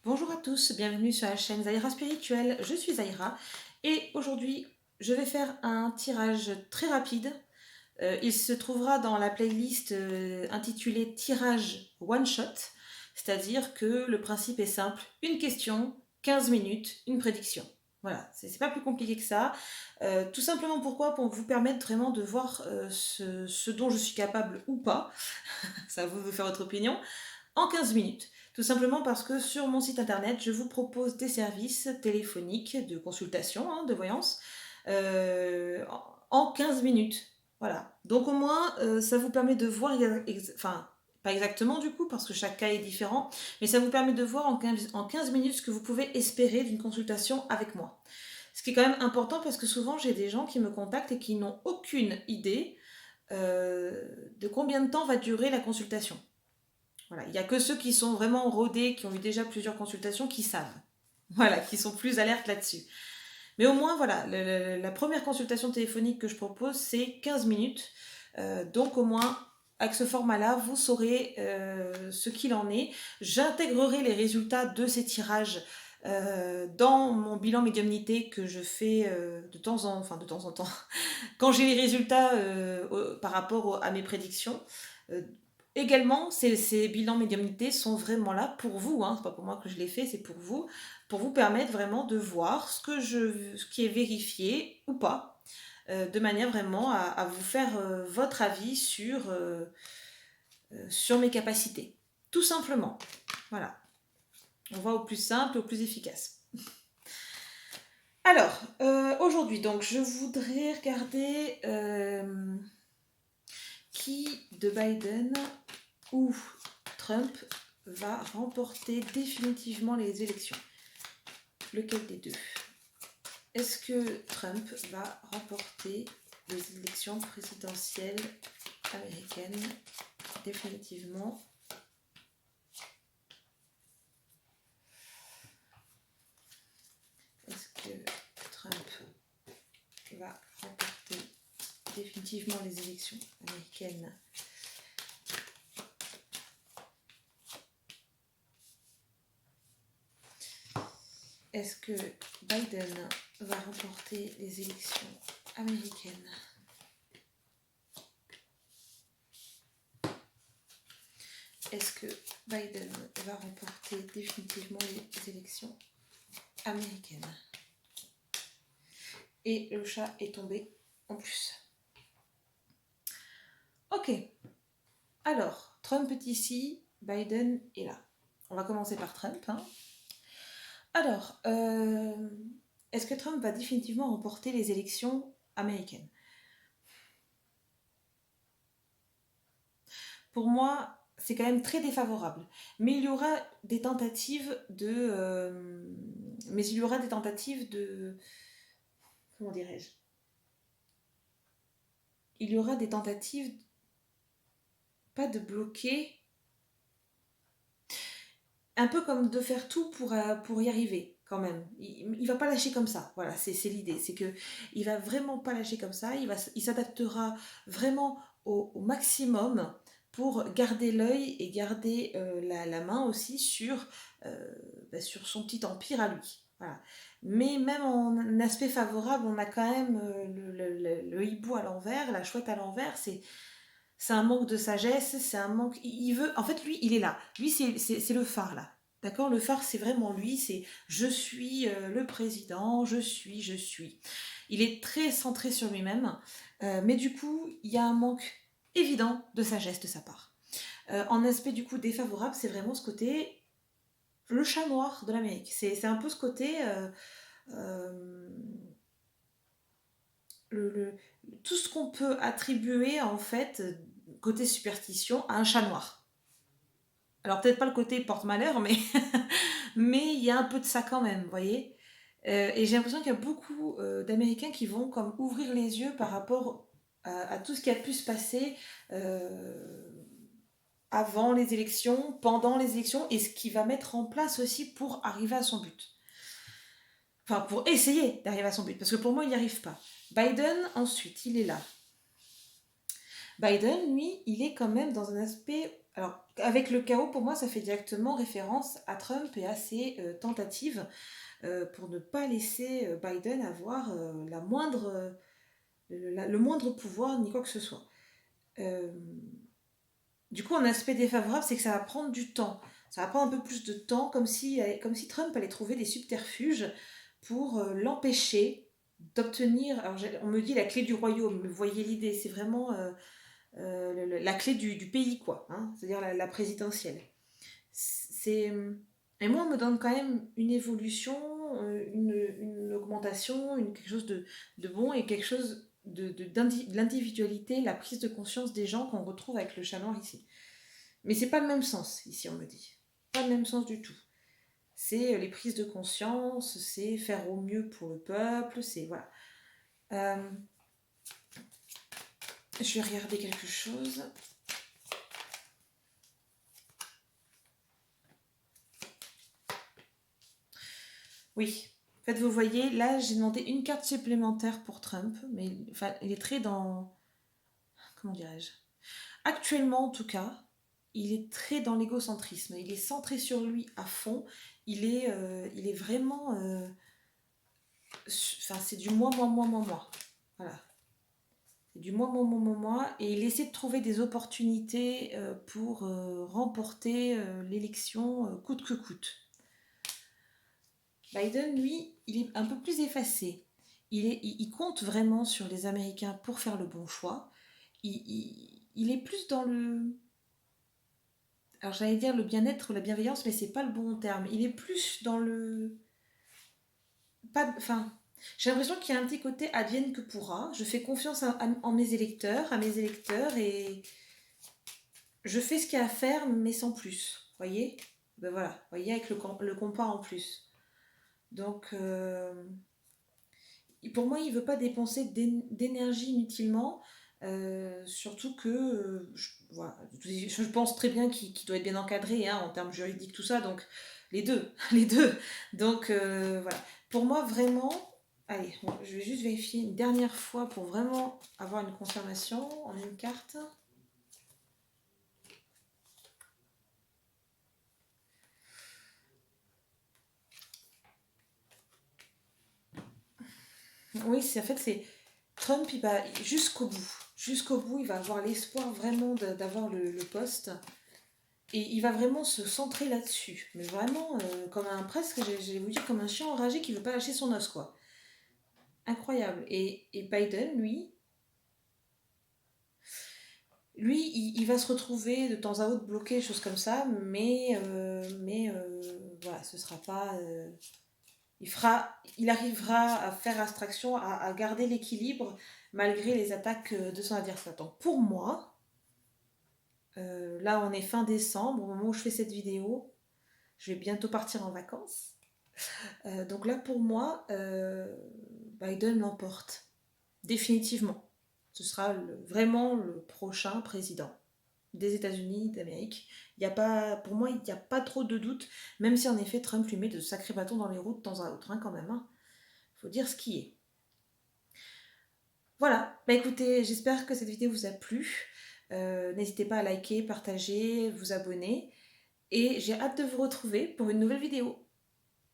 Bonjour à tous, bienvenue sur la chaîne Zaira Spirituelle. Je suis Zaira et aujourd'hui je vais faire un tirage très rapide. Il se trouvera dans la playlist intitulée Tirage One Shot, c'est-à-dire que le principe est simple, une question, 15 minutes, une prédiction. Voilà, c'est pas plus compliqué que ça. Tout simplement pourquoi? Pour vous permettre vraiment de voir ce dont je suis capable ou pas. Ça à vous de faire votre opinion en 15 minutes. Tout simplement parce que sur mon site internet, je vous propose des services téléphoniques de consultation, de voyance, en 15 minutes. Voilà. Donc au moins, ça vous permet de voir, enfin, pas exactement du coup, parce que chaque cas est différent, mais ça vous permet de voir en 15 minutes ce que vous pouvez espérer d'une consultation avec moi. Ce qui est quand même important parce que souvent j'ai des gens qui me contactent et qui n'ont aucune idée de combien de temps va durer la consultation. Voilà, il n'y a que ceux qui sont vraiment rodés, qui ont eu déjà plusieurs consultations, qui savent. Voilà, qui sont plus alertes là-dessus. Mais au moins, voilà, la première consultation téléphonique que je propose, c'est 15 minutes. Donc au moins, avec ce format-là, vous saurez ce qu'il en est. J'intégrerai les résultats de ces tirages dans mon bilan médiumnité que je fais de temps en temps, quand j'ai les résultats par rapport à mes prédictions. Euh, Également, ces bilans médiumnité sont vraiment là pour vous, c'est pas pour moi que je les fais, c'est pour vous permettre vraiment de voir ce qui est vérifié ou pas, de manière vraiment à vous faire votre avis sur mes capacités. Tout simplement. Voilà. On va au plus simple, au plus efficace. Alors, aujourd'hui, donc, je voudrais regarder qui de Biden ou Trump va remporter définitivement les élections. Lequel des deux? Est-ce que Trump va remporter les élections présidentielles américaines définitivement? Est-ce que Trump va remporter définitivement les élections américaines? Est-ce que Biden va remporter les élections américaines? Est-ce que Biden va remporter définitivement les élections américaines? Et le chat est tombé en plus. Ok. Alors, Trump est ici, Biden est là. On va commencer par Trump. Alors, est-ce que Trump va définitivement remporter les élections américaines? Pour moi, c'est quand même très défavorable. Mais il y aura des tentatives de... Comment dirais-je? Il y aura des tentatives, pas de bloquer, un peu comme de faire tout pour y arriver quand même. Il va pas lâcher comme ça. Voilà, c'est l'idée. C'est que il va vraiment pas lâcher comme ça. Il s'adaptera vraiment au maximum pour garder l'œil et garder la main aussi sur son petit empire à lui. Voilà. Mais même en aspect favorable, on a quand même le hibou à l'envers, la chouette à l'envers. C'est un manque de sagesse, c'est un manque. Il veut. En fait, lui, il est là. Lui, c'est le phare là. D'accord? Le phare, c'est vraiment lui. C'est je suis le président, je suis. Il est très centré sur lui-même. Mais du coup, il y a un manque évident de sagesse de sa part. En aspect du coup défavorable, c'est vraiment ce côté le chat noir de l'Amérique. C'est un peu ce côté euh, le, tout ce qu'on peut attribuer en fait côté superstition à un chat noir. Alors peut-être pas le côté porte-malheur, mais mais il y a un peu de ça quand même, vous voyez. Et j'ai l'impression qu'il y a beaucoup d'Américains qui vont comme ouvrir les yeux par rapport à tout ce qui a pu se passer avant les élections, pendant les élections, et ce qu'il va mettre en place aussi pour arriver à son but. Enfin, pour essayer d'arriver à son but, parce que pour moi, il n'y arrive pas. Biden, ensuite, il est là. Biden, lui, il est quand même dans un aspect Alors, avec le chaos, pour moi, ça fait directement référence à Trump et à ses tentatives pour ne pas laisser Biden avoir le moindre pouvoir ni quoi que ce soit. Euh, du coup, un aspect défavorable, c'est que ça va prendre du temps. Ça va prendre un peu plus de temps, comme si Trump allait trouver des subterfuges pour l'empêcher d'obtenir. Alors, on me dit la clé du royaume, vous voyez l'idée, c'est vraiment la clé du pays, quoi, hein, c'est-à-dire la présidentielle. C'est, et moi, on me donne quand même une évolution, une augmentation, quelque chose de bon et quelque chose de l'individualité, la prise de conscience des gens qu'on retrouve avec le chat noir ici. Mais c'est pas le même sens, ici, on me dit. Pas le même sens du tout. C'est les prises de conscience, c'est faire au mieux pour le peuple, c'est voilà. Euh, je vais regarder quelque chose. Oui. En fait, vous voyez, là, j'ai demandé une carte supplémentaire pour Trump, mais enfin, il est très dans... Comment dirais-je? Actuellement, en tout cas, il est très dans l'égocentrisme. Il est centré sur lui à fond. Il est vraiment... Enfin, c'est du moi, moi, moi, moi, moi. Voilà. C'est du moi, moi, moi, moi, moi. Et il essaie de trouver des opportunités pour remporter l'élection coûte que coûte. Biden, lui, il est un peu plus effacé. Il compte vraiment sur les Américains pour faire le bon choix. Il est plus dans le... Alors j'allais dire le bien-être ou la bienveillance, mais c'est pas le bon terme. Il est plus dans le... Pas... Enfin, j'ai l'impression qu'il y a un petit côté advienne que pourra. Je fais confiance en mes électeurs, à mes électeurs, et je fais ce qu'il y a à faire, mais sans plus. Voyez? Ben voilà, voyez, avec le compas en plus. Donc... pour moi, il ne veut pas dépenser d'énergie inutilement. Surtout que voilà, je pense très bien qu'il doit être bien encadré hein, en termes juridiques, tout ça. Donc, les deux, les deux. Donc, voilà. Pour moi, vraiment, allez, bon, je vais juste vérifier une dernière fois pour vraiment avoir une confirmation en une carte. Oui, en fait, c'est Trump, il va jusqu'au bout. Jusqu'au bout, il va avoir l'espoir vraiment d'avoir le poste. Et il va vraiment se centrer là-dessus. Mais vraiment, comme un presque, j'allais vous dire, comme un chien enragé qui veut pas lâcher son os, quoi. Incroyable. Et Biden, lui il va se retrouver de temps à autre bloqué, des choses comme ça, mais voilà, ce sera pas. Il arrivera à faire abstraction, à garder l'équilibre malgré les attaques de son adversaire. Donc pour moi, là on est fin décembre, au moment où je fais cette vidéo, je vais bientôt partir en vacances. Donc là, pour moi, Biden l'emporte. Définitivement. Ce sera vraiment le prochain président des États-Unis d'Amérique. Pour moi, il n'y a pas trop de doute, même si en effet Trump lui met de sacrés bâtons dans les roues de temps à autre, hein, quand même. Hein. Faut dire ce qui est. Voilà. Bah écoutez, j'espère que cette vidéo vous a plu. N'hésitez pas à liker, partager, vous abonner. Et j'ai hâte de vous retrouver pour une nouvelle vidéo.